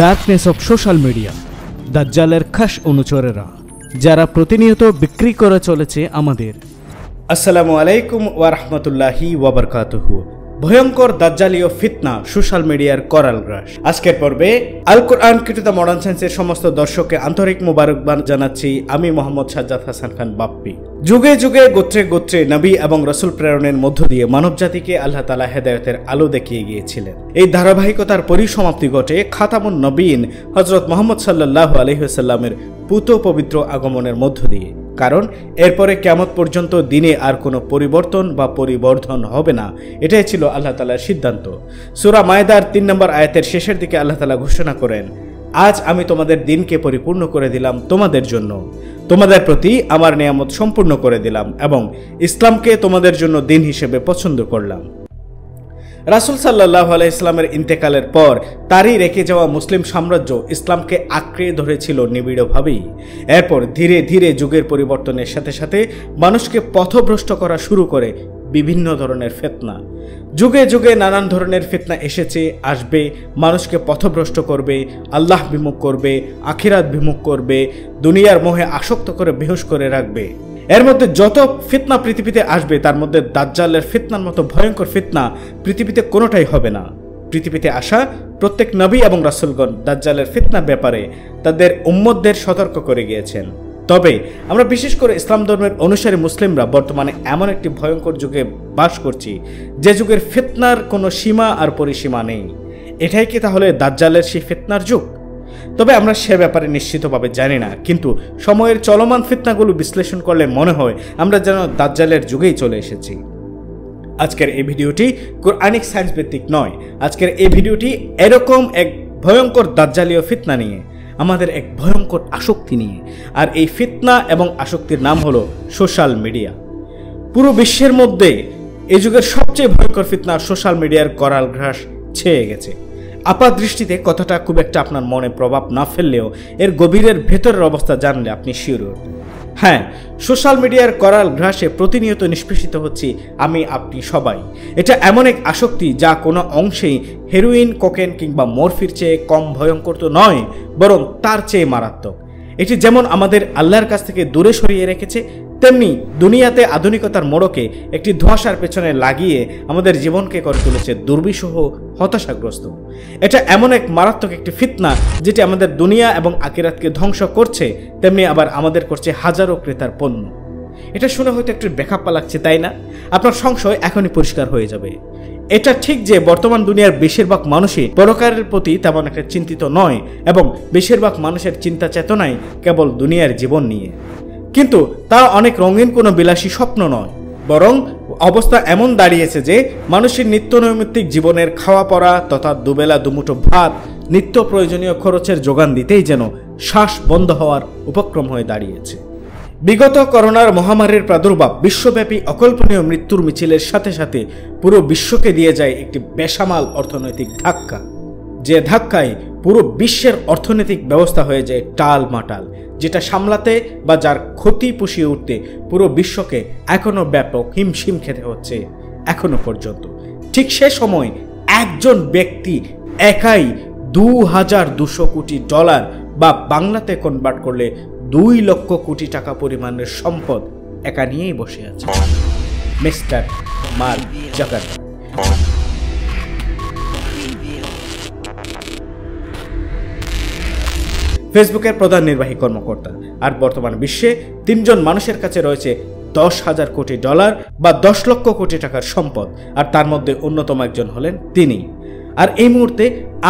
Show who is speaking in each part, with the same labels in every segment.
Speaker 1: Darkness of social media, দাজ্জালের খাস অনুচরেরা যারা প্রতিনিয়ত বিক্রি করে চলেছে আমাদের। আসসালামু আলাইকুম ওয়া রাহমাতুল্লাহি ওয়া বারাকাতুহু। ভয়ঙ্কর দাজ্জালীয় ফিতনা সোশ্যাল মিডিয়ার করাল গ্রাস। আজকের পর্বে আল কোরআন কৃত মডার্ন সায়েন্সের সমস্ত দর্শককে আন্তরিক মোবারকবাদ জানাচ্ছি আমি মোহাম্মদ সাজ্জাদ হাসান খান বাপ্পি। যুগে যুগে গোত্রে গোত্রে নবী এবং রাসূল প্রেরণের মধ্য দিয়ে মানবজাতিকে আল্লাহ তাআলা হেদায়েতের আলো দেখিয়ে গিয়েছিলেন। এই ধারাবাহিকতার পরিসমাপ্তি ঘটে খাতামুন নবীন হযরত মুহাম্মদ সাল্লাল্লাহু আলাইহি ওয়াসাল্লামের পুত পবিত্র আগমনের মধ্য দিয়ে। কারণ এরপরে কিয়ামত পর্যন্ত দিনে আর কোনো পরিবর্তন বা পরিবর্ধন হবে না, এটাই ছিল আল্লাহ তাআলার সিদ্ধান্ত। সূরা মায়েদার ৩ নম্বর আয়াতের শেষের দিকে আল্লাহ তাআলা ঘোষণা করেন, আজ আমি তোমাদের দিনকে পরিপূর্ণ করে দিলাম তোমাদের জন্য, তোমাদের প্রতি আমার নিয়ামত সম্পূর্ণ করে দিলাম এবং ইসলামকে তোমাদের জন্য দিন হিসেবে পছন্দ করলাম। রাসূল সাল্লাল্লাহু আলাইহি ওয়াসাল্লামের ইন্তেকালের পর তারই রেখে যাওয়া মুসলিম সাম্রাজ্য ইসলামকে আঁকড়ে ধরেছিল নিবিড়ভাবেই। এরপর ধীরে ধীরে যুগের পরিবর্তনের সাথে সাথে মানুষকে পথভ্রষ্ট করা শুরু করে বিভিন্ন ধরনের ফিতনা। যুগে যুগে নানান ধরনের ফিতনা এসেছে, আসবে, মানুষকে পথভ্রষ্ট করবে, আল্লাহ বিমুখ করবে, আখিরাত বিমুখ করবে, দুনিয়ার মোহে আসক্ত করে বেহুশ করে রাখবে। এর মধ্যে যত ফিতনা পৃথিবীতে আসবে তার মধ্যে দাজ্জালের ফিতনার মতো ভয়ঙ্কর ফিতনা পৃথিবীতে কোনোটাই হবে না। পৃথিবীতে আসা প্রত্যেক নবী এবং রাসূলগণ দাজ্জালের ফিতনার ব্যাপারে তাদের উম্মতদের সতর্ক করে গিয়েছেন। তবে আমরা বিশেষ করে ইসলাম ধর্মের অনুসারী মুসলিমরা বর্তমানে এমন একটি ভয়ঙ্কর যুগে বাস করছি যে যুগের ফিতনার কোনো সীমা আর পরিসীমা নেই। এটাই কি তাহলে দাজ্জালের সেই ফিতনার যুগ? তবে আমরা সে ব্যাপারে নিশ্চিতভাবে জানি না, কিন্তু সময়ের চলমান ফিতনাগুলো বিশ্লেষণ করলে মনে হয় আমরা যেন দাজ্জালের যুগেই চলে এসেছি। আজকের এই ভিডিওটি কোরআনিক সায়েন্স ভিত্তিক নয়, আজকের এই ভিডিওটি এরকম এক ভয়ঙ্কর দাজ্জালীয় ফিতনা নিয়ে, আমাদের এক ভয়ঙ্কর আসক্তি নিয়ে। আর এই ফিতনা এবং আসক্তির নাম হলো সোশ্যাল মিডিয়া। পুরো বিশ্বের মধ্যে এই যুগের সবচেয়ে ভয়ঙ্কর ফিতনা সোশ্যাল মিডিয়ার করাল গ্রাস ছেয়ে গেছে। আপাত দৃষ্টিতে কথাটা খুব একটা আপনার মনে প্রভাব না ফেললেও এর গভীরের ভেতরের অবস্থা জানলে আপনি শিওর হবেন। হ্যাঁ, সোশ্যাল মিডিয়ার করাল গ্রাসে প্রতিনিয়ত নিষ্পেষিত হচ্ছি আমি, আপনি সবাই। এটা এমন এক আসক্তি যা কোনো অংশেই হেরোইন, কোকেন কিংবা মরফির চেয়ে কম ভয়ঙ্কর তো নয়, বরং তার চেয়ে মারাত্মক। এটি যেমন আমাদের আল্লাহর কাছ থেকে দূরে সরিয়ে রেখেছে, তেমনি দুনিয়াতে আধুনিকতার মোড়কে একটি ধোঁয়াশার পেছনে লাগিয়ে আমাদের জীবনকে করে তুলেছে দুর্বিষহ, হতাশাগ্রস্ত। এটা এমন এক মারাত্মক একটি ফিতনা যেটি আমাদের দুনিয়া এবং আখিরাতকে ধ্বংস করছে, তেমনি আবার আমাদের করছে হাজারো ক্রেতার পণ্য। এটা শুনে হয়তো একটু বেখাপ্পা লাগছে, তাই না? আপনার সংশয় এখনই পরিষ্কার হয়ে যাবে। এটা ঠিক যে বর্তমান দুনিয়ার বেশিরভাগ মানুষই পরকালের প্রতি তেমন একটা চিন্তিত নয় এবং বেশিরভাগ মানুষের চিন্তা চেতনাই কেবল দুনিয়ার জীবন নিয়ে। কিন্তু তা অনেক রঙিন কোনো বিলাসী স্বপ্ন নয়, বরং অবস্থা এমন দাঁড়িয়েছে যে মানুষের নিত্য নৈমিত্তিক জীবনের খাওয়া পড়া তথা দুবেলা দুমুঠো ভাত, নিত্য প্রয়োজনীয় খরচের যোগান দিতেই যেন শ্বাস বন্ধ হওয়ার উপক্রম হয়ে দাঁড়িয়েছে। বিগত করোনার মহামারীর প্রাদুর্ভাব বিশ্বব্যাপী অকল্পনীয় মৃত্যুর মিছিলের সাথে সাথে পুরো বিশ্বকে দিয়ে যায় একটি বেসামাল অর্থনৈতিক ধাক্কা, যে ধাক্কায় পুরো বিশ্বের অর্থনৈতিক ব্যবস্থা হয়ে যায় টালমাটাল, যেটা সামলাতে বা যার ক্ষতি পুষিয়ে উঠতে পুরো বিশ্বকে এখনো ব্যাপক হিমশিম খেতে হচ্ছে এখনো পর্যন্ত। ঠিক সে সময় একজন ব্যক্তি একাই $2200 কোটি বা বাংলাতে কনভার্ট করলে 2 লক্ষ কোটি টাকা পরিমাণের সম্পদ একা নিয়েই বসে আছে মিস্টার মার্ক জাকারবার্গ। ফেসবুকের প্রধান নির্বাহী কর্মকর্তা, আর বর্তমান বিশ্বে 3 জন মানুষের কাছে রয়েছে 10,000 কোটি ডলার বা 10 লক্ষ কোটি টাকার সম্পদ, আর তার মধ্যে অন্যতম একজন হলেন তিনি। আর এই মুহূর্তে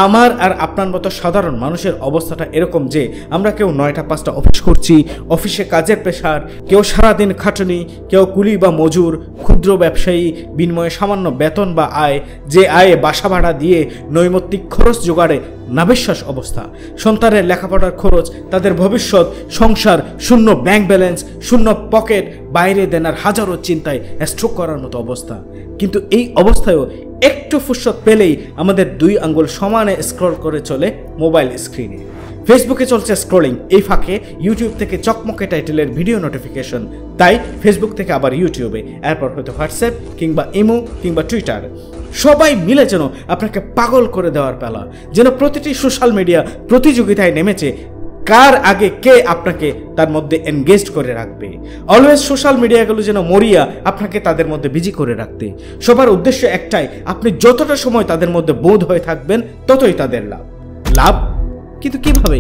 Speaker 1: আমার আর আপনার মতো সাধারণ মানুষের অবস্থাটা এরকম যে আমরা কেউ 9টা 5টা অফিস করছি, অফিসে কাজের প্রেশার, কেউ সারাদিন খাটুনি, কেউ কুলি বা মজুর, ক্ষুদ্র ব্যবসায়ী, বিনিময়ে সামান্য বেতন বা আয়, যে আয়ে বাসা ভাড়া দিয়ে নৈমিত্তিক খরচ জোগাড়ে নাবিশ্বাস অবস্থা, সন্তানের লেখাপড়ার খরচ, তাদের ভবিষ্যৎ, সংসার, শূন্য ব্যাংক ব্যালেন্স, শূন্য পকেট, বাইরে দেনার হাজারো চিন্তায় স্ট্রোক করার মতো অবস্থা। কিন্তু এই অবস্থায়ও একটু ফুরসত পেলেই আমাদের 2 আঙ্গুল সমানে স্ক্রল করে চলে মোবাইল স্ক্রিনে। ফেসবুকে চলছে স্ক্রলিং, এই ফাঁকে ইউটিউব থেকে চকমকে টাইটেলের ভিডিও নোটিফিকেশন, তাই ফেসবুক থেকে আবার ইউটিউবে, এরপর হয়তো হোয়াটসঅ্যাপ কিংবা ইমো কিংবা টুইটার। সবাই মিলে যেন আপনাকে পাগল করে দেওয়ার পালা, যেন প্রতিটি সোশ্যাল মিডিয়া প্রতিযোগিতায় নেমেছে কার আগে কে আপনাকে তার মধ্যে এনগেজড করে রাখবে। অলওয়েজ সোশ্যাল মিডিয়াগুলো যেন মরিয়া আপনাকে তাদের মধ্যে বিজি করে রাখতে। সবার উদ্দেশ্য একটাই, আপনি যতটা সময় তাদের মধ্যে বোধ হয়ে থাকবেন ততই তাদের লাভ। কিন্তু কিভাবে?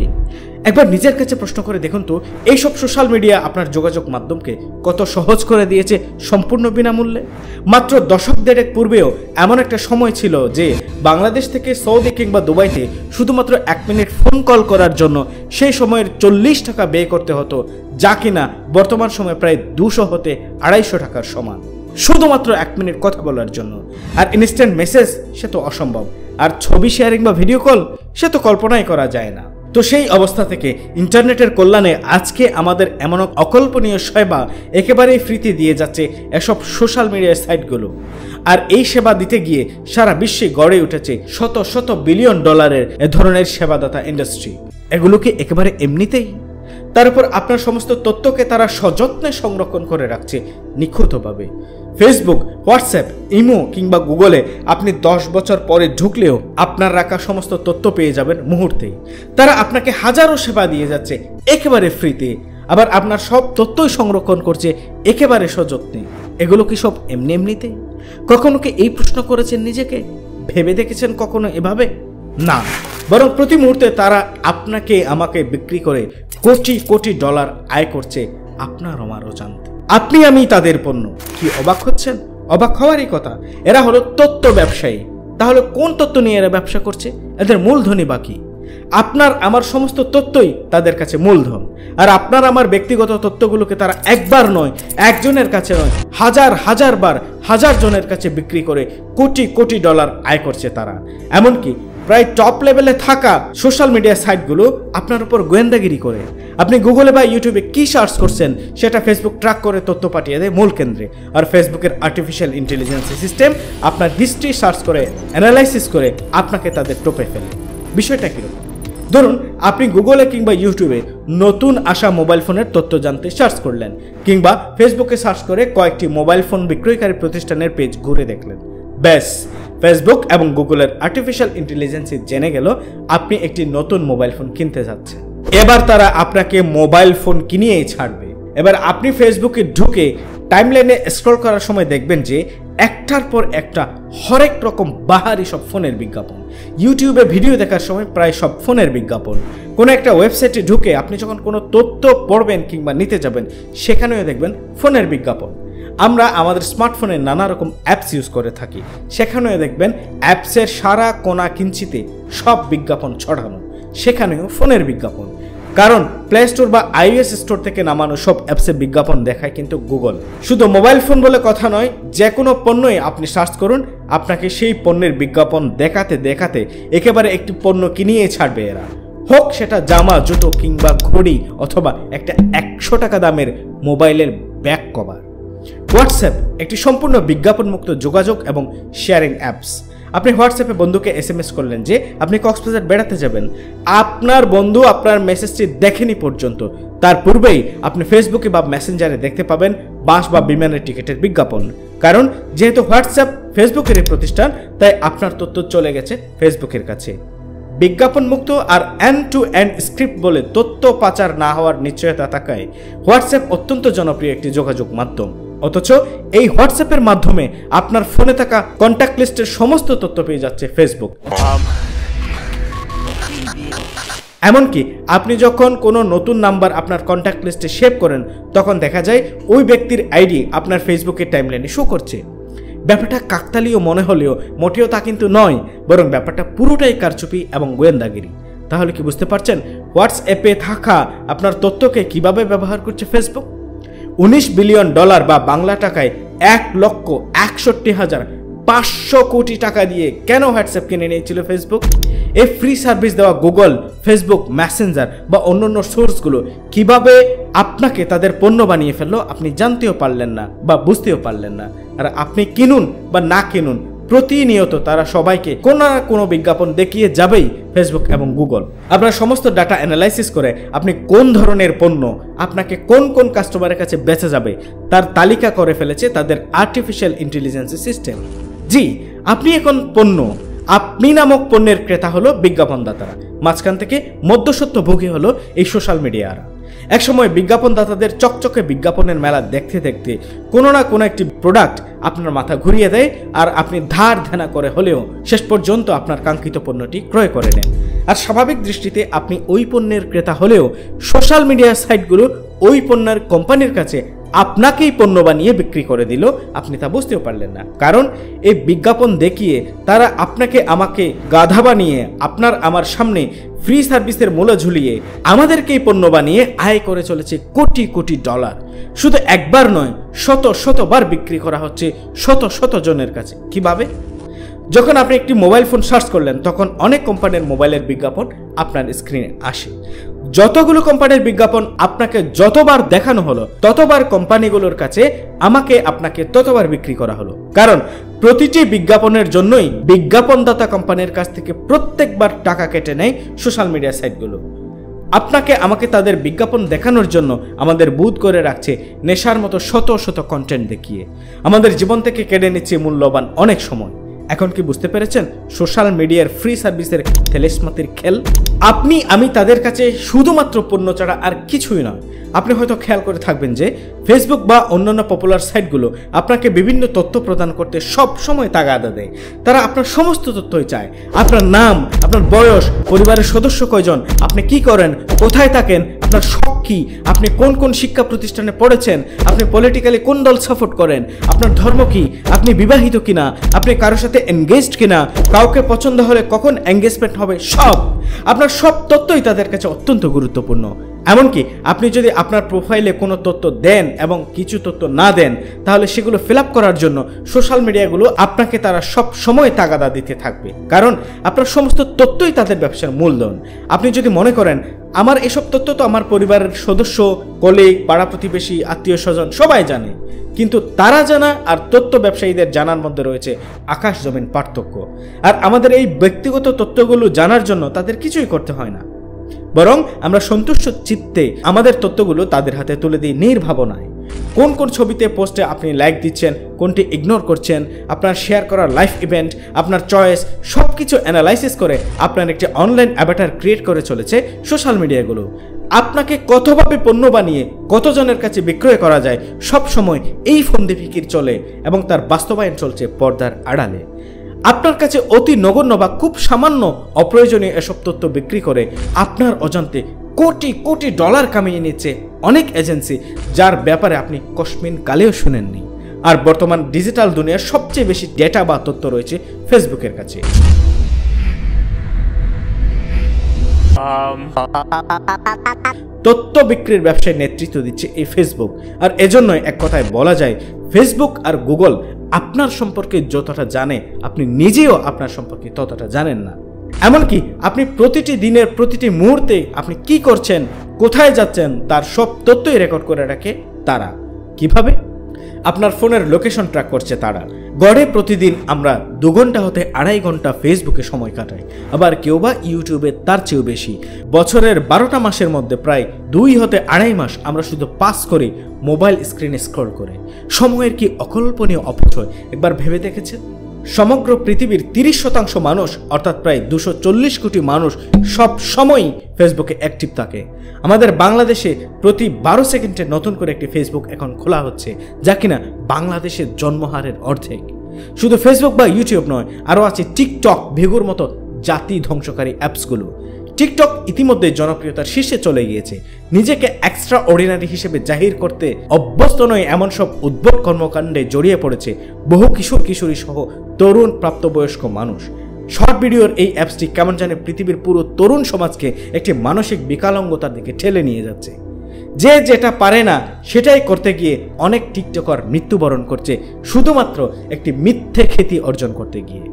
Speaker 1: একবার নিজের কাছে প্রশ্ন করে দেখুন তো, এইসব সোশ্যাল মিডিয়া আপনার যোগাযোগ মাধ্যমকে কত সহজ করে দিয়েছে সম্পূর্ণ বিনামূল্যে। মাত্র দশক দেড়েক পূর্বেও এমন একটা সময় ছিল যে বাংলাদেশ থেকে সৌদি কিংবা দুবাইতে শুধুমাত্র 1 মিনিট ফোন কল করার জন্য সেই সময়ের 40 টাকা ব্যয় করতে হতো, যা কিনা বর্তমান সময়ে প্রায় 200 হতে 250 টাকার সমান, শুধুমাত্র 1 মিনিট কথা বলার জন্য। আর ইনস্ট্যান্ট মেসেজ, সে তো অসম্ভব। আর ছবি শেয়ারিং বা ভিডিও কল, সে তো কল্পনাই করা যায় না। তো সেই অবস্থা থেকে ইন্টারনেটের কল্যাণে আজকে আমাদের এমন অকল্পনীয় সেবা একেবারেই ফ্রিতে দিয়ে যাচ্ছে এসব সোশ্যাল মিডিয়ার সাইটগুলো। আর এই সেবা দিতে গিয়ে সারা বিশ্বে গড়ে উঠেছে শত শত বিলিয়ন ডলারের এ ধরনের সেবাদাতা ইন্ডাস্ট্রি। এগুলো কি একেবারে এমনিতেই? তার উপর আপনার সমস্ত তথ্যকে তারা সযত্নে সংরক্ষণ করে রাখছে নিখুঁতভাবে। ফেসবুক, হোয়াটসঅ্যাপ, ইমো কিংবা গুগলে আপনি 10 বছর পরে ঢুকলেও আপনার রাখা সমস্ত তথ্য পেয়ে যাবেন মুহূর্তেই। তারা আপনাকে হাজারো সেবা দিয়ে যাচ্ছে একেবারে ফ্রিতে, আবার আপনার সব তথ্যই সংরক্ষণ করছে একেবারে সযত্নে। এগুলো কি সব এমনিতেই? কখনো কি এই প্রশ্ন করেছেন নিজেকে? ভেবে দেখেছেন কখনো এভাবে? না, বরং প্রতি মুহূর্তে তারা আপনাকে আমাকে বিক্রি করে কোটি কোটি ডলার আয় করছে আপনার আমার অজান্তে। আপনি আমি তাদের পণ্য। কি অবাক হচ্ছেন? অবাক হওয়ারই কথা। এরা হলো তথ্য ব্যবসায়ী। তাহলে কোন তথ্য নিয়ে এরা ব্যবসা করছে? এদের মূলধনই বাকি। আপনার আমার সমস্ত তথ্যই তাদের কাছে মূলধন। আর আপনার আমার ব্যক্তিগত তথ্যগুলোকে তারা একবার নয়, একজনের কাছে নয়, হাজার হাজার বার হাজার জনের কাছে বিক্রি করে কোটি কোটি ডলার আয় করছে তারা। এমনকি প্রায় টপ লেভেলে থাকা সোশ্যাল মিডিয়া সাইটগুলো আপনার উপর গোয়েন্দাগিরি করে। আপনি গুগলে বা ইউটিউবে কি সার্চ করছেন সেটা ফেসবুক ট্র্যাক করে তথ্য পাঠিয়ে দেয় মূল কেন্দ্রে। আর ফেসবুকের আর্টিফিশিয়াল ইন্টেলিজেন্স সিস্টেম আপনার হিস্ট্রি সার্চ করে অ্যানালাইসিস করে আপনাকে তাদের টোপে ফেলে। বিষয়টা কীরকম? ধরুন আপনি গুগলে কিংবা ইউটিউবে নতুন আসা মোবাইল ফোনের তথ্য জানতে সার্চ করলেন, কিংবা ফেসবুকে সার্চ করে কয়েকটি মোবাইল ফোন বিক্রয়কারী প্রতিষ্ঠানের পেজ ঘুরে দেখলেন। ব্যাস, ফেসবুক এবং গুগলের আর্টিফিশিয়াল ইন্টেলিজেন্স জেনে গেল আপনি একটি নতুন মোবাইল ফোন কিনতে যাচ্ছেন। এবার তারা আপনাকে মোবাইল ফোন কিনিয়েই ছাড়বে। এবার আপনি ফেসবুকে ঢুকে টাইমলাইনে স্ক্রল করার সময় দেখবেন যে একটার পর একটা হরেক রকম বাহারি সব ফোনের বিজ্ঞাপন। ইউটিউবে ভিডিও দেখার সময় প্রায় সব ফোনের বিজ্ঞাপন। কোনো একটা ওয়েবসাইটে ঢুকে আপনি যখন কোনো তথ্য পড়বেন কিংবা নিতে যাবেন, সেখানেও দেখবেন ফোনের বিজ্ঞাপন। আমরা আমাদের স্মার্টফোনে নানা রকম অ্যাপস ইউজ করে থাকি, সেখানেও দেখবেন অ্যাপসের সারা কোনা কিঞ্চিতে সব বিজ্ঞাপন ছড়ানো, সেখানেও ফোনের বিজ্ঞাপন। কারণ প্লে স্টোর বা iOS স্টোর থেকে নামানো সব অ্যাপসের বিজ্ঞাপন দেখায় কিন্তু গুগল। শুধু মোবাইল ফোন বলে কথা নয়, যে কোনো পণ্যই আপনি সার্চ করুন, আপনাকে সেই পণ্যের বিজ্ঞাপন দেখাতে দেখাতে একেবারে একটি পণ্য কিনিয়ে ছাড়বে এরা। হোক সেটা জামা, জুতো কিংবা ঘড়ি, অথবা একটা 100 টাকা দামের মোবাইলের ব্যাক কভার। হোয়াটসঅ্যাপ একটি সম্পূর্ণ বিজ্ঞাপনমুক্ত যোগাযোগ এবং শেয়ারিং অ্যাপস। আপনি হোয়াটসঅ্যাপে বন্ধুকে SMS করলেন যে আপনি কক্সবাজার বেড়াতে যাবেন, আপনার বন্ধু আপনার মেসেজটি দেখেনি পর্যন্ত, তার পূর্বেই আপনি ফেসবুকে বা মেসেঞ্জারে দেখতে পাবেন বাস বা বিমানের টিকিটের বিজ্ঞাপন। কারণ যেহেতু হোয়াটসঅ্যাপ ফেসবুকেরই প্রতিষ্ঠান, তাই আপনার তথ্য চলে গেছে ফেসবুকের কাছে। বিজ্ঞাপন মুক্ত আর এন্ড টু এন্ড স্ক্রিপ্ট বলে তথ্য পাচার না হওয়ার নিশ্চয়তা থাকায় হোয়াটসঅ্যাপ অত্যন্ত জনপ্রিয় একটি যোগাযোগ মাধ্যম। অথচ এই হোয়াটসঅ্যাপের মাধ্যমে আপনার ফোনে থাকা কন্ট্যাক্ট লিস্টের সমস্ত তথ্য পেয়ে যাচ্ছে ফেসবুক। এমনকি আপনি যখন কোনো নতুন নাম্বার আপনার কন্ট্যাক্ট লিস্টে সেভ করেন তখন দেখা যায় ওই ব্যক্তির আইডি আপনার ফেসবুকের টাইমলাইনে শো করছে। ব্যাপারটা কাকতালীয় মনে হলেও মোটেও তা কিন্তু নয়, বরং ব্যাপারটা পুরোটাই কারচুপি এবং গোয়েন্দাগিরি। তাহলে কি বুঝতে পারছেন হোয়াটসঅ্যাপে থাকা আপনার তথ্যকে কিভাবে ব্যবহার করছে ফেসবুক? $19 বিলিয়ন বা বাংলা টাকায় 1,61,500 কোটি টাকা দিয়ে কেন হোয়াটসঅ্যাপ কিনে নিয়েছিল ফেসবুক? এই ফ্রি সার্ভিস দেওয়া গুগল, ফেসবুক, মেসেঞ্জার বা অন্যান্য সোর্সগুলো কিভাবে আপনাকে তাদের পণ্য বানিয়ে ফেললো আপনি জানতেও পারলেন না বা বুঝতেও পারলেন না। আর আপনি কিনুন বা না কিনুন, প্রতিনিয়ত তারা সবাইকে কোনো না কোনো বিজ্ঞাপন দেখিয়ে যাবেই ফেসবুক এবং গুগল। আপনার সমস্ত ডাটা অ্যানালাইসিস করে আপনি কোন ধরনের পণ্য আপনাকে কোন কোন কাস্টমারের কাছে বেচে যাবে তার তালিকা করে ফেলেছে তাদের আর্টিফিশিয়াল ইন্টেলিজেন্স সিস্টেম। জি, আপনি এখন পণ্য, আপনি নামক পণ্যের ক্রেতা হলো বিজ্ঞাপনদাতারা, মাঝখান থেকে মধ্যস্বত্বভোগী হলো এই সোশ্যাল মিডিয়ারা। একসময় বিজ্ঞাপনদাতাদের চকচকে বিজ্ঞাপনের মেলা দেখতে দেখতে কোনো না কোনো একটি প্রোডাক্ট আপনার মাথা ঘুরিয়ে দেয়, আর আপনি ধার ধ্যানা করে হলেও শেষ পর্যন্ত আপনার কাঙ্ক্ষিত পণ্যটি ক্রয় করে নেন। আর স্বাভাবিক দৃষ্টিতে আপনি ওই পণ্যের ক্রেতা হলেও সোশ্যাল মিডিয়া সাইটগুলো ওই পণ্যের কোম্পানির কাছে আপনাকেই পণ্য বানিয়ে বিক্রি করে দিল, আপনি তা বুঝতেও পারলেন না। কারণ এই বিজ্ঞাপন দেখিয়ে তারা আপনাকে আমাকে গাধা বানিয়ে আপনার আমার সামনে ফ্রি সার্ভিসের মূল্য ঝুলিয়ে আমাদেরকেই পণ্য বানিয়ে আয় করে চলেছে কোটি কোটি ডলার। শুধু একবার নয়, শত শতবার বিক্রি করা হচ্ছে শত শত জনের কাছে। কিভাবে? যখন আপনি একটি মোবাইল ফোন সার্চ করলেন তখন অনেক কোম্পানির মোবাইলের বিজ্ঞাপন আপনার স্ক্রিনে আসে। যতগুলো কোম্পানির বিজ্ঞাপন আপনাকে যতবার দেখানো হলো ততবার কোম্পানিগুলোর কাছে আপনাকে ততবার বিক্রি করা হলো। কারণ প্রতিটি বিজ্ঞাপনের জন্যই বিজ্ঞাপনদাতা কোম্পানির কাছ থেকে প্রত্যেকবার টাকা কেটে নেয় সোশ্যাল মিডিয়া সাইটগুলো। আমাকে তাদের বিজ্ঞাপন দেখানোর জন্য আমাদের বুথ করে রাখছে নেশার মতো শত শত কন্টেন্ট দেখিয়ে, আমাদের জীবন থেকে কেড়ে নিচ্ছে মূল্যবান অনেক সময়। এখন কি বুঝতে পেরেছেন সোশ্যাল মিডিয়ার ফ্রি সার্ভিসের তেলেসমাতির খেল? আমি তাদের কাছে শুধুমাত্র পণ্য ছাড়া আর কিছুই নয়। আপনি হয়তো খেয়াল করে থাকবেন যে ফেসবুক বা অন্যান্য পপুলার সাইটগুলো আপনাকে বিভিন্ন তথ্য প্রদান করতে সব সময় তাগাদা দেয়। তারা আপনার সমস্ত তথ্যই চায়, আপনার নাম, আপনার বয়স, পরিবারের সদস্য কয়জন, আপনি কি করেন, কোথায় থাকেন, আপনার শখ কি, আপনি কোন কোন শিক্ষা প্রতিষ্ঠানে পড়েছেন, আপনি পলিটিক্যালি কোন দল সাপোর্ট করেন, আপনার ধর্ম কি, আপনি বিবাহিত কিনা, আপনি কারোর সাথে এনগেজড কিনা, কাউকে পছন্দ হলে কখন এনগেজমেন্ট হবে, আপনার সব তথ্যই তাদের কাছে অত্যন্ত গুরুত্বপূর্ণ। এমনকি আপনি যদি আপনার প্রোফাইলে কোনো তথ্য দেন এবং কিছু তথ্য না দেন তাহলে সেগুলো ফিল আপ করার জন্য সোশ্যাল মিডিয়াগুলো আপনাকে তারা সব সময় তাগাদা দিতে থাকবে। কারণ আপনার সমস্ত তথ্যই তাদের ব্যবসার মূলধন। আপনি যদি মনে করেন আমার এসব তথ্য তো আমার পরিবারের সদস্য, কলিগ, পাড়া প্রতিবেশী, আত্মীয় স্বজন সবাই জানে, কিন্তু তারা জানা আর তথ্য ব্যবসায়ীদের জানার মধ্যে রয়েছে আকাশ জমিন পার্থক্য। আর আমাদের এই ব্যক্তিগত তথ্যগুলো জানার জন্য তাদের কিছুই করতে হয় না, বরং আমরা সন্তুষ্ট চিত্তে আমাদের তথ্যগুলো তাদের হাতে তুলে দিই নির্ভাবনায়। কোন কোন ছবিতে পোস্টে আপনি লাইক দিচ্ছেন, কোনটি ইগনোর করছেন, আপনার শেয়ার করা লাইফ ইভেন্ট, আপনার চয়েস, সব কিছু অ্যানালাইসিস করে আপনার একটি অনলাইন অ্যাভাটার ক্রিয়েট করে চলেছে সোশ্যাল মিডিয়াগুলো। আপনাকে কতভাবে পণ্য বানিয়ে কতজনের কাছে বিক্রয় করা যায় সব সময় এই ফন্দি ফিকির চলে এবং তার বাস্তবায়ন চলছে পর্দার আড়ালে। আপনার কাছে অতি নগণ্য বা খুব সামান্য অপ্রয়োজনীয় এসব তথ্য বিক্রি করে আপনার অজান্তে কোটি কোটি ডলার কামিয়ে নিচ্ছে অনেক এজেন্সি, যার ব্যাপারে আপনি কসমিন কালেও শুনেননি। আর বর্তমান ডিজিটাল দুনিয়ার সবচেয়ে বেশি ডেটা বা তথ্য রয়েছে ফেসবুকের কাছে। তথ্য বিক্রির ব্যবসায় নেতৃত্ব দিচ্ছে এই ফেসবুক। আর এজন্যই এক কথায় বলা যায় ফেসবুক আর গুগল আপনার সম্পর্কে যতটা জানে আপনি নিজেও আপনার সম্পর্কে ততটা জানেন না। এমনকি আপনি প্রতিটি দিনের প্রতিটি মুহূর্তে আপনি কি করছেন, কোথায় যাচ্ছেন তার সব তথ্যই রেকর্ড করে রাখে তারা। কিভাবে? আপনার ফোনের লোকেশন ট্র্যাক করছে তারা। গড়ে প্রতিদিন আমরা 2 ঘন্টা হতে 2.5 ঘন্টা ফেসবুকে সময় কাটাই, আবার কেউ বা ইউটিউবে তার চেয়েও বেশি। বছরের 12টা মাসের মধ্যে প্রায় 2 হতে 2.5 মাস আমরা শুধু পাস করি মোবাইল স্ক্রিনে স্ক্রল করে। সময়ের কি অকল্পনীয় অপচয় একবার ভেবে দেখেছেন? সমগ্র পৃথিবীর 30% মানুষ অর্থাৎ প্রায় 240 কোটি মানুষ সব সময়ই ফেসবুকে অ্যাক্টিভ থাকে। আমাদের বাংলাদেশে প্রতি 12 সেকেন্ডে নতুন করে একটি ফেসবুক এখন খোলা হচ্ছে, যা কিনা বাংলাদেশের জন্মহারের অর্ধেক। শুধু ফেসবুক বা ইউটিউব নয়, আরও আছে টিকটক, ভিগুর মতো জাতি ধ্বংসকারী অ্যাপসগুলো। টিকটক ইতিমধ্যে জনপ্রিয়তার শীর্ষে চলে গিয়েছে। নিজেকে এক্সট্রা অর্ডিনারি হিসেবে জাহির করতে অভ্যস্ত নয় এমন সব উদ্ভট কর্মকাণ্ডে জড়িয়ে পড়েছে বহু কিশোর কিশোরী সহ তরুণ প্রাপ্তবয়স্ক মানুষ। শর্ট ভিডিওর এই অ্যাপসটি কেমন জানে পৃথিবীর পুরো তরুণ সমাজকে একটি মানসিক বিকলাঙ্গতার দিকে ঠেলে নিয়ে যাচ্ছে। যে যেটা পারে না সেটাই করতে গিয়ে অনেক টিকটকার মৃত্যুবরণ করছে শুধুমাত্র একটি মিথ্যে খ্যাতি অর্জন করতে গিয়ে।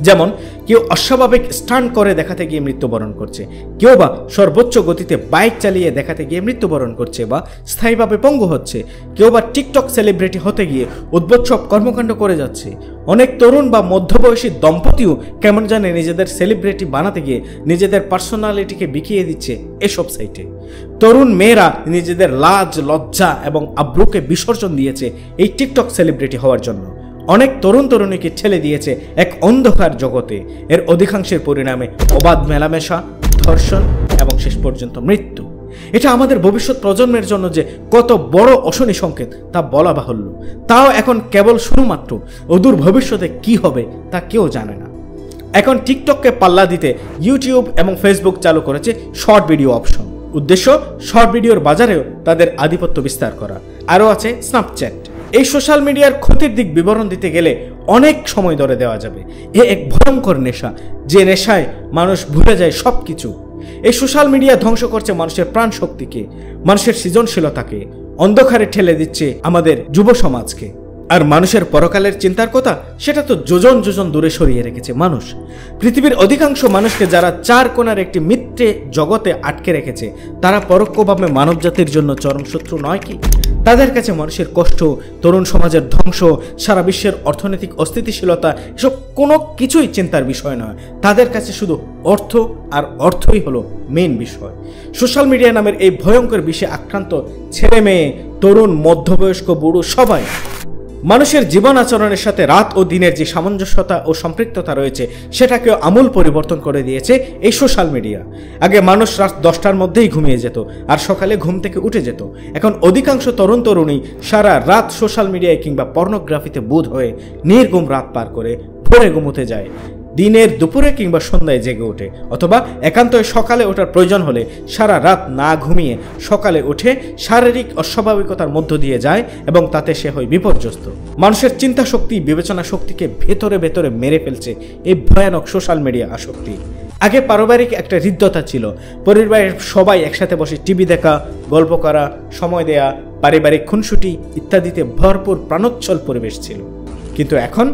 Speaker 1: যেমন কেউ অস্বাভাবিক স্টান্ট করে দেখাতে গিয়ে মৃত্যুবরণ করছে, কেউ বা সর্বোচ্চ গতিতে বাইক চালিয়ে দেখাতে গিয়ে মৃত্যুবরণ করছে বা স্থায়ীভাবে পঙ্গু হচ্ছে, কেউ বা টিকটক সেলিব্রিটি হতে গিয়ে উদ্ভট সব কর্মকাণ্ড করে যাচ্ছে। অনেক তরুণ বা মধ্যবয়সী দম্পতিও কেমন জানে নিজেদের সেলিব্রিটি বানাতে গিয়ে নিজেদের পার্সোনালিটিকে বিকিয়ে দিচ্ছে এসব সাইটে। তরুণ মেয়েরা নিজেদের লাজ লজ্জা এবং আব্রুকে বিসর্জন দিয়েছে এই টিকটক সেলিব্রিটি হওয়ার জন্য। অনেক তরুণ তরুণীকে ঠেলে দিয়েছে এক অন্ধকার জগতে। এর অধিকাংশের পরিণামে অবাধ মেলামেশা, ধর্ষণ এবং শেষ পর্যন্ত মৃত্যু। এটা আমাদের ভবিষ্যৎ প্রজন্মের জন্য যে কত বড় অশনি সংকেত তা বলা বাহুল্য। তাও এখন কেবল শুধুমাত্র অদূর ভবিষ্যতে কি হবে তা কেউ জানে না। এখন টিকটককে পাল্লা দিতে ইউটিউব এবং ফেসবুক চালু করেছে শর্ট ভিডিও অপশন। উদ্দেশ্য শর্ট ভিডিওর বাজারেও তাদের আধিপত্য বিস্তার করা। আরও আছে স্ন্যাপচ্যাট। এই সোশ্যাল মিডিয়ার ক্ষতির দিক বিবরণ দিতে গেলে অনেক সময় ধরে দেওয়া যাবে। এ এক ভয়ঙ্কর নেশা, যে নেশায় মানুষ ভুলে যায় সব কিছু। এই সোশ্যাল মিডিয়া ধ্বংস করছে মানুষের প্রাণ শক্তিকে, মানুষের সৃজনশীলতাকে, অন্ধকারে ঠেলে দিচ্ছে আমাদের যুব সমাজকে। আর মানুষের পরকালের চিন্তার কথা সেটা তো যোজন যোজন দূরে সরিয়ে রেখেছে মানুষ। পৃথিবীর অধিকাংশ মানুষকে যারা চার কোণার একটি মিথ্যে জগতে আটকে রেখেছে তারা পরোক্ষভাবে মানবজাতির জন্য চরম শত্রু নয় কি? তাদের কাছে মানুষের কষ্ট, তরুণ সমাজের ধ্বংস, সারা বিশ্বের অর্থনৈতিক অস্থিতিশীলতা এসব কোনো কিছুই চিন্তার বিষয় নয়। তাদের কাছে শুধু অর্থ আর অর্থই হলো মেইন বিষয়। সোশ্যাল মিডিয়া নামের এই ভয়ঙ্কর বিষে আক্রান্ত ছেলে মেয়ে, তরুণ, মধ্যবয়স্ক, বুড়ো সবাই। মানুষের জীবন আচরণের সাথে রাত ও দিনের যে সামঞ্জস্যতা ও সম্পৃক্ততা রয়েছে সেটাকেও আমূল পরিবর্তন করে দিয়েছে এই সোশ্যাল মিডিয়া। আগে মানুষ রাত 10টার মধ্যেই ঘুমিয়ে যেত আর সকালে ঘুম থেকে উঠে যেত। এখন অধিকাংশ তরুণ তরুণী সারা রাত সোশ্যাল মিডিয়ায় কিংবা পর্নোগ্রাফিতে বুঁদ হয়ে নির্ঘুম রাত পার করে ভোরে ঘুমোতে যায়। দিনের দুপুরে কিংবা সন্ধ্যায় জেগে ওঠে, অথবা একান্তই সকালে ওঠার প্রয়োজন হলে সারা রাত না ঘুমিয়ে সকালে উঠে শারীরিক অস্বাভাবিকতার মধ্য দিয়ে যায় এবং তাতে সে হয় বিপর্যস্ত। মানুষের চিন্তা শক্তি, বিবেচনা শক্তিকে ভেতরে ভেতরে মেরে ফেলছে এই ভয়ানক সোশ্যাল মিডিয়া আসক্তি। আগে পারিবারিক একটা হৃদ্যতা ছিল, পরিবারের সবাই একসাথে বসে টিভি দেখা, গল্প করা, সময় দেয়া, পারিবারিক খুনসুটি ইত্যাদিতে ভরপুর প্রাণোচ্ছল পরিবেশ ছিল। কিন্তু এখন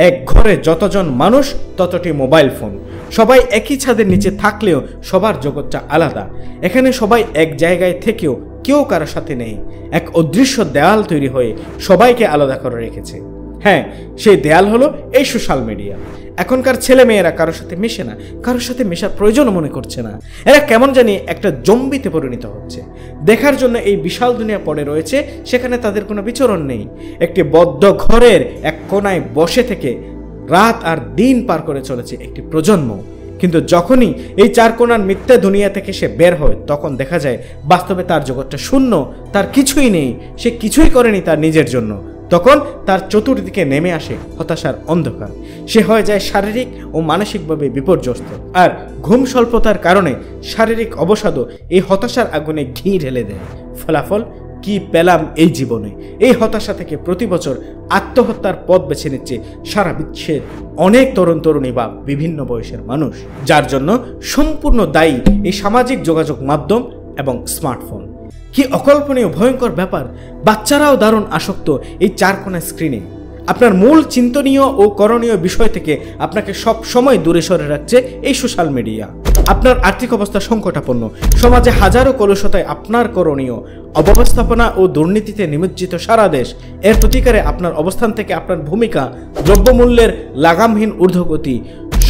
Speaker 1: এক ঘরে যতজন মানুষ ততটি মোবাইল ফোন। সবাই একই ছাদের নিচে থাকলেও সবার জগৎটা আলাদা। এখানে সবাই এক জায়গায় থেকেও কেউ কারোর সাথে নেই। এক অদৃশ্য দেয়াল তৈরি হয়ে সবাইকে আলাদা করে রেখেছে। হ্যাঁ, সেই দেয়াল হলো এই সোশ্যাল মিডিয়া। এখনকার ছেলে মেয়েরা কারোর সাথে মেশে না, কারোর সাথে মেশার প্রয়োজন মনে করছে না। এরা কেমন জানি একটা জম্বিতে পরিণত হচ্ছে। দেখার জন্য এই বিশাল দুনিয়া পড়ে রয়েছে, সেখানে তাদের কোনো বিচরণ নেই। একটি বদ্ধ ঘরের এক কোনায় বসে থেকে রাত আর দিন পার করে চলেছে একটি প্রজন্ম। কিন্তু যখনই এই চার কোণার মিথ্যা দুনিয়া থেকে সে বের হয় তখন দেখা যায় বাস্তবে তার জগৎটা শূন্য, তার কিছুই নেই, সে কিছুই করেনি তার নিজের জন্য। তখন তার চতুর্দিকে নেমে আসে হতাশার অন্ধকার। সে হয়ে যায় শারীরিক ও মানসিকভাবে বিপর্যস্ত। আর ঘুম স্বল্পতার কারণে শারীরিক অবসাদও এই হতাশার আগুনে ঘি ঢেলে দেয়। ফলাফল কি পেলাম এই জীবনে? এই হতাশা থেকে প্রতি বছর আত্মহত্যার পথ বেছে নিচ্ছে সারা বিশ্বের অনেক তরুণ তরুণী বা বিভিন্ন বয়সের মানুষ, যার জন্য সম্পূর্ণ দায়ী এই সামাজিক যোগাযোগ মাধ্যম এবং স্মার্টফোন। কি অকল্পনীয় ভয়ঙ্কর ব্যাপার! বাচ্চারাও দারুণ আসক্ত এই চার কোণা স্ক্রিনে। আপনার মূল চিন্তনীয় ও করণীয় বিষয় থেকে আপনাকে সব সময় দূরে সরে রাখছে এই সোশ্যাল মিডিয়া। আপনার আর্থিক অবস্থা সংকটাপন্ন, সমাজে হাজারো কলুষতায় আপনার করণীয়, অব্যবস্থাপনা ও দুর্নীতিতে নিমজ্জিত সারা দেশ। এর প্রতিকারে আপনার অবস্থান থেকে আপনার ভূমিকা, দ্রব্যমূল্যের লাগামহীন ঊর্ধ্বগতি,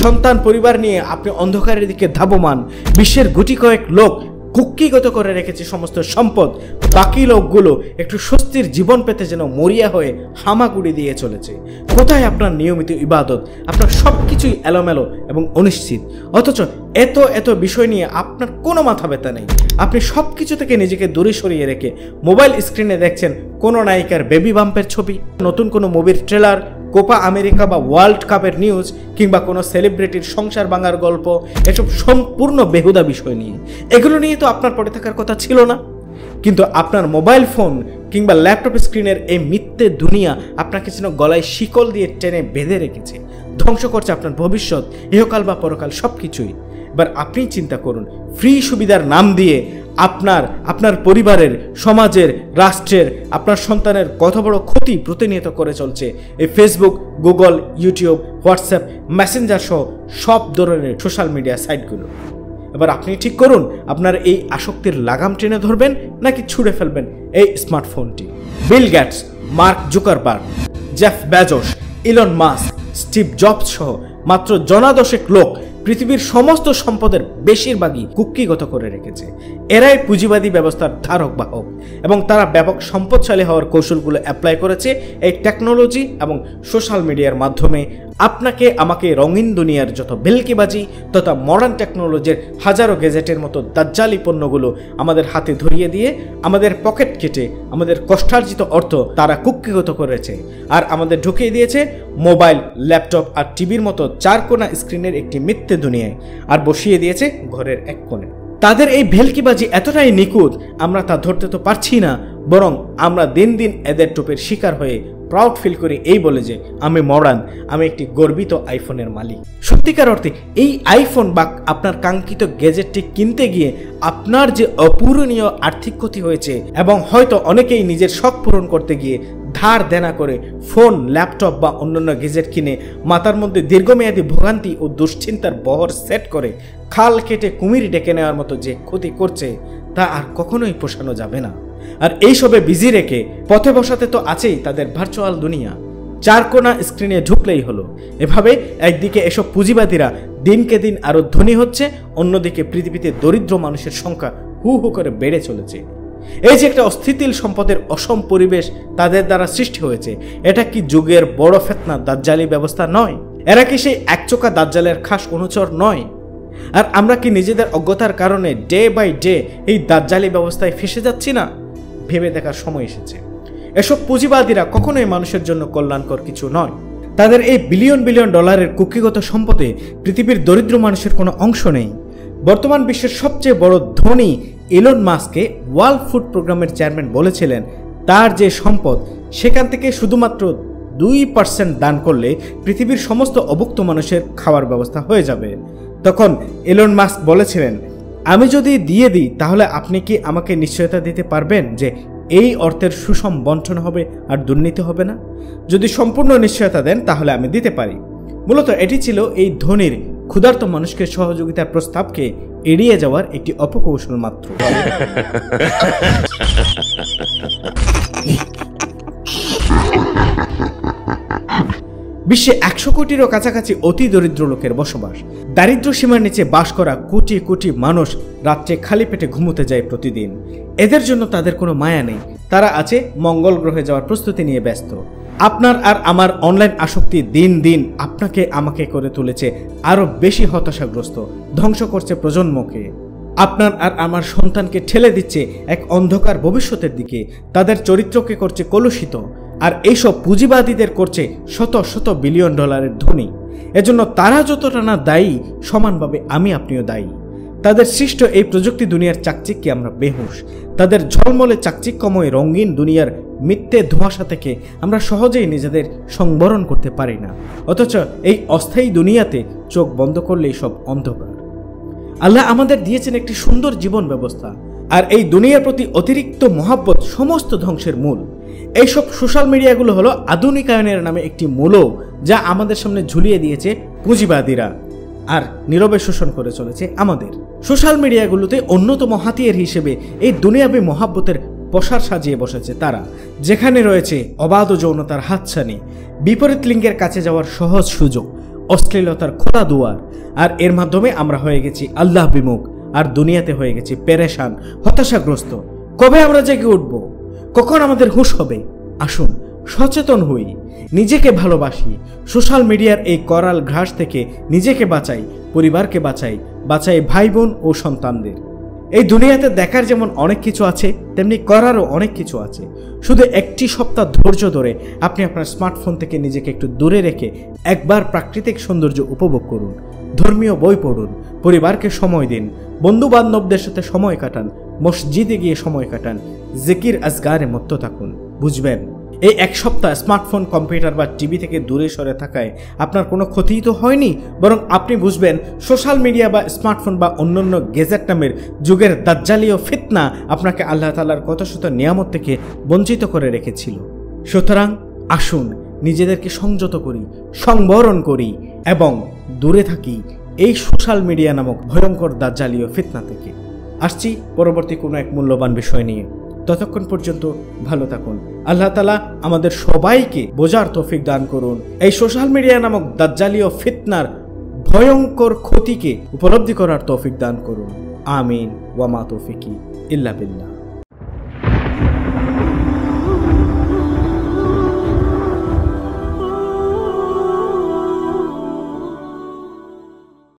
Speaker 1: সন্তান পরিবার নিয়ে আপনি অন্ধকারের দিকে ধাবমান। বিশ্বের গুটি কয়েক লোক কুক্ষিগত করে রেখেছে সমস্ত সম্পদ, বাকি লোকগুলো একটু স্বস্তির জীবন পেতে যেন মরিয়া হয়ে হামাগুড়ি দিয়ে চলেছে। কোথায় আপনার নিয়মিত ইবাদত? আপনার সব কিছুই এলোমেলো এবং অনিশ্চিত। অথচ এত এত বিষয় নিয়ে আপনার কোনো মাথা ব্যথা নেই। আপনি সব কিছু থেকে নিজেকে দূরে সরিয়ে রেখে মোবাইল স্ক্রিনে দেখছেন কোনো নায়িকার বেবি বাম্পের ছবি, নতুন কোনো মুভির ট্রেলার, কোপা আমেরিকা বা ওয়ার্ল্ড কাপের নিউজ কিংবা কোনো সেলিব্রিটির সংসার ভাঙার গল্প, এসব সম্পূর্ণ বেহুদা বিষয় নিয়ে। এগুলো নিয়ে তো আপনার পড়ে থাকার কথা ছিল না। কিন্তু আপনার মোবাইল ফোন কিংবা ল্যাপটপ স্ক্রিনের এই মিথ্যে দুনিয়া আপনাকে যেন গলায় শিকল দিয়ে টেনে বেঁধে রেখেছে, ধ্বংস করছে আপনার ভবিষ্যৎ, ইহকাল বা পরকাল সব কিছুই। এবার আপনি চিন্তা করুন, ফ্রি সুবিধার নাম দিয়ে আপনার পরিবারের, সমাজের, রাষ্ট্রের, আপনার সন্তানের কত বড় ক্ষতি প্রতিনিয়ত করে চলছে এই Facebook, Google, YouTube, WhatsApp, Messenger সহ সব ধরনের সোশ্যাল মিডিয়া সাইটগুলো। এবার আপনি ঠিক করুন, আপনার এই আসক্তির লাগাম টেনে ধরবেন নাকি ছুঁড়ে ফেলবেন এই স্মার্টফোনটি। Bill Gates, Mark Zuckerberg, Jeff Bezos, Elon Musk, Steve Jobs সহ মাত্র জনাদশেক লোক পৃথিবীর সমস্ত সম্পদের বেশিরভাগই কুক্ষিগত করে রেখেছে। এরাই পুঁজিবাদী ব্যবস্থার ধারক বাহক এবং তারা ব্যাপক সম্পদশালী হওয়ার কৌশলগুলো অ্যাপ্লাই করেছে এই টেকনোলজি এবং সোশ্যাল মিডিয়ার মাধ্যমে। আপনাকে আমাকে রঙিন দুনিয়ার যত ভেলকিবাজি তথা মডার্ন টেকনোলজির হাজারো গেজেটের মতো দাজ্জালি পণ্যগুলো আমাদের হাতে ধরিয়ে দিয়ে আমাদের পকেট কেটে আমাদের কষ্টার্জিত অর্থ তারা কুক্ষিগত করেছে আর আমাদের ঢুকিয়ে দিয়েছে মোবাইল, ল্যাপটপ আর টিভির মতো চারকোনা স্ক্রিনের একটি মিথ্যে দুনিয়ায়, আর বসিয়ে দিয়েছে ঘরের এক কোণে। তাদের এই ভেলকিবাজি এতটাই নিখুঁত, আমরা তা ধরতে তো পারছি না, বরং আমরা দিন দিন এদের টোপের শিকার হয়ে প্রাউড ফিল করি এই বলে যে আমি মডার্ন, আমি একটি গর্বিত আইফোনের মালিক। সত্যিকার অর্থে এই আইফোন বা আপনার কাঙ্ক্ষিত গ্যাজেটটি কিনতে গিয়ে আপনার যে অপূরণীয় আর্থিক ক্ষতি হয়েছে, এবং হয়তো অনেকেই নিজের শখ পূরণ করতে গিয়ে ধার দেনা করে ফোন, ল্যাপটপ বা অন্যান্য গ্যাজেট কিনে মাথার মধ্যে দীর্ঘমেয়াদী ভোগান্তি ও দুশ্চিন্তার বহর সেট করে খাল কেটে কুমির ডেকে নেওয়ার মতো যে ক্ষতি করছে তা আর কখনোই পোষানো যাবে না। আর এইসবে বিজি রেখে পথে বসাতে তো আছেই তাদের ভার্চুয়াল দুনিয়া। চারকোনা স্ক্রিনে ঢুকলেই হলো। এভাবে একদিকে এসব পুঁজিবাদীরা দিনকে দিন আরো ধনী হচ্ছে, অন্যদিকে পৃথিবীতে দরিদ্র মানুষের সংখ্যা হু হু করে বেড়ে চলেছে। এই যে একটা অস্থিতিল সম্পদের অসম পরিবেশ তাদের দ্বারা সৃষ্টি হয়েছে, এটা কি যুগের বড় ফেতনা দাজ্জালি ব্যবস্থা নয়? এরা কি সেই একচোখা দাজ্জালের খাস অনুচর নয়? আর আমরা কি নিজেদের অজ্ঞতার কারণে ডে বাই ডে এই দাজ্জালি ব্যবস্থায় ফেসে যাচ্ছি না? ভেবে দেখার সময় এসেছে। এসব পুঁজিবাদীরা কখনোই মানুষের জন্য কল্যাণকর কিছু নয়। তাদের এই বিলিয়ন বিলিয়ন ডলারের কুক্ষিগত সম্পদে পৃথিবীর দরিদ্র মানুষের কোনো অংশ নেই। বর্তমান বিশ্বের সবচেয়ে বড় ধনী ইলন মাস্ককে ওয়ার্ল্ড ফুড প্রোগ্রামের চেয়ারম্যান বলেছিলেন তার যে সম্পদ সেখান থেকে শুধুমাত্র 2% দান করলে পৃথিবীর সমস্ত অভুক্ত মানুষের খাওয়ার ব্যবস্থা হয়ে যাবে। তখন ইলন মাস্ক বলেছিলেন, আমি যদি দিয়ে দিই তাহলে আপনি কি আমাকে নিশ্চয়তা দিতে পারবেন যে এই অর্থের সুষম বন্টন হবে আর দুর্নীতি হবে না? যদি সম্পূর্ণ নিশ্চয়তা দেন তাহলে আমি দিতে পারি। মূলত এটি ছিল এই ধনীর ক্ষুধার্ত মানুষকে সহযোগিতার প্রস্তাবকে এড়িয়ে যাওয়ার একটি অপকৌশল মাত্র। বিশ্বে 100 কোটিরও কাছাকাছি অতি দরিদ্র লোকের বসবাস। দারিদ্র্য সীমার নিচে বাস করা কোটি কোটি মানুষ রাত্রে খালি পেটে ঘুমোতে যায় প্রতিদিন। এদের জন্য তাদের কোনো মায়া নেই। তারা আছে মঙ্গল গ্রহে যাওয়ার প্রস্তুতি নিয়ে ব্যস্ত। আপনার আর আমার অনলাইন আসক্তি দিন দিন আপনাকে আমাকে করে তুলেছে আরো বেশি হতাশাগ্রস্ত, ধ্বংস করছে প্রজন্মকে। আপনার আর আমার সন্তানকে ঠেলে দিচ্ছে এক অন্ধকার ভবিষ্যতের দিকে, তাদের চরিত্রকে করছে কলুষিত। আর এইসব পুঁজিবাদীদের করছে শত শত বিলিয়ন ডলারের ধনী। এজন্য তারা যতটা না দায়ী, সমানভাবে আমি আপনিও দায়ী। তাদের সৃষ্ট এই প্রযুক্তি দুনিয়ার চাকচিক্যে আমরা বেহুশ। তাদের ঝলমলে চাকচিক্যময় রঙিন দুনিয়ার মিথ্যে ধোঁয়াশা থেকে আমরা সহজেই নিজেদের সংবরণ করতে পারি না। অথচ এই অস্থায়ী দুনিয়াতে চোখ বন্ধ করলেই সব অন্ধকার। আল্লাহ আমাদের দিয়েছেন একটি সুন্দর জীবন ব্যবস্থা, আর এই দুনিয়ার প্রতি অতিরিক্ত মহাব্বত সমস্ত ধ্বংসের মূল। এইসব সোশ্যাল মিডিয়াগুলো হলো আধুনিকায়নের নামে একটি মূল, যা আমাদের সামনে ঝুলিয়ে দিয়েছে পুঁজিবাদীরা, আর নীরবে শোষণ করে চলেছে আমাদের। সোশ্যাল মিডিয়াগুলোতে অন্যতম হাতিয়ার হিসেবে এই দুনিয়াবী মহাব্বতের প্রসার সাজিয়ে বসেছে তারা, যেখানে রয়েছে অবাধ যৌনতার হাতছানি, বিপরীত লিঙ্গের কাছে যাওয়ার সহজ সুযোগ, অশ্লীলতার খোলা দুয়ার। আর এর মাধ্যমে আমরা হয়ে গেছি আল্লাহ বিমুখ, আর দুনিয়াতে হয়ে গেছি পেরেশান, হতাশাগ্রস্ত। কবে আমরা জেগে উঠব? কখন আমাদের হুঁশ হবে? আসুন সচেতন হই, নিজেকে ভালোবাসি। সোশ্যাল মিডিয়ার এই করাল ঘাস থেকে নিজেকে বাঁচাই, পরিবারকে বাঁচাই, বাঁচাই ভাই বোন ও সন্তানদের। এই দুনিয়াতে দেখার যেমন অনেক কিছু আছে, তেমনি করারও অনেক কিছু আছে। শুধু একটি সপ্তাহ ধৈর্য ধরে আপনি আপনার স্মার্টফোন থেকে নিজেকে একটু দূরে রেখে একবার প্রাকৃতিক সৌন্দর্য উপভোগ করুন, ধর্মীয় বই পড়ুন, পরিবারকে সময় দিন, বন্ধু বান্ধবদের সাথে সময় কাটান, মসজিদে গিয়ে সময় কাটান, জিকির আজগারে মত্ত থাকুন। বুঝবেন, এই এক সপ্তাহ স্মার্টফোন, কম্পিউটার বা টিভি থেকে দূরে সরে থাকায় আপনার কোনো ক্ষতিই তো হয়নি, বরং আপনি বুঝবেন সোশ্যাল মিডিয়া বা স্মার্টফোন বা অন্যান্য গেজেট নামের যুগের দাজ্জালীয় ফিতনা আপনাকে আল্লাহ তাআলার কত শত নিয়ামত থেকে বঞ্চিত করে রেখেছিল। সুতরাং আসুন নিজেদেরকে সংযত করি, সংবরণ করি এবং দূরে থাকি এই সোশ্যাল মিডিয়া নামক ভয়ঙ্কর দাজ্জালীয় ফিতনা থেকে। আসছি পরবর্তী কোনো এক মূল্যবান বিষয় নিয়ে। ততক্ষণ পর্যন্ত ভালো থাকুন। আল্লাহ তাআলা আমাদের সবাইকে বোঝার তৌফিক দান করুন, এই সোশ্যাল মিডিয়া নামক দাজ্জালীয় ফিতনার ভয়ঙ্কর ক্ষতিকে উপলব্ধি করার তৌফিক দান করুন। আমিন ওয়া মা তৌফিকি ইল্লা বিল্লাহ।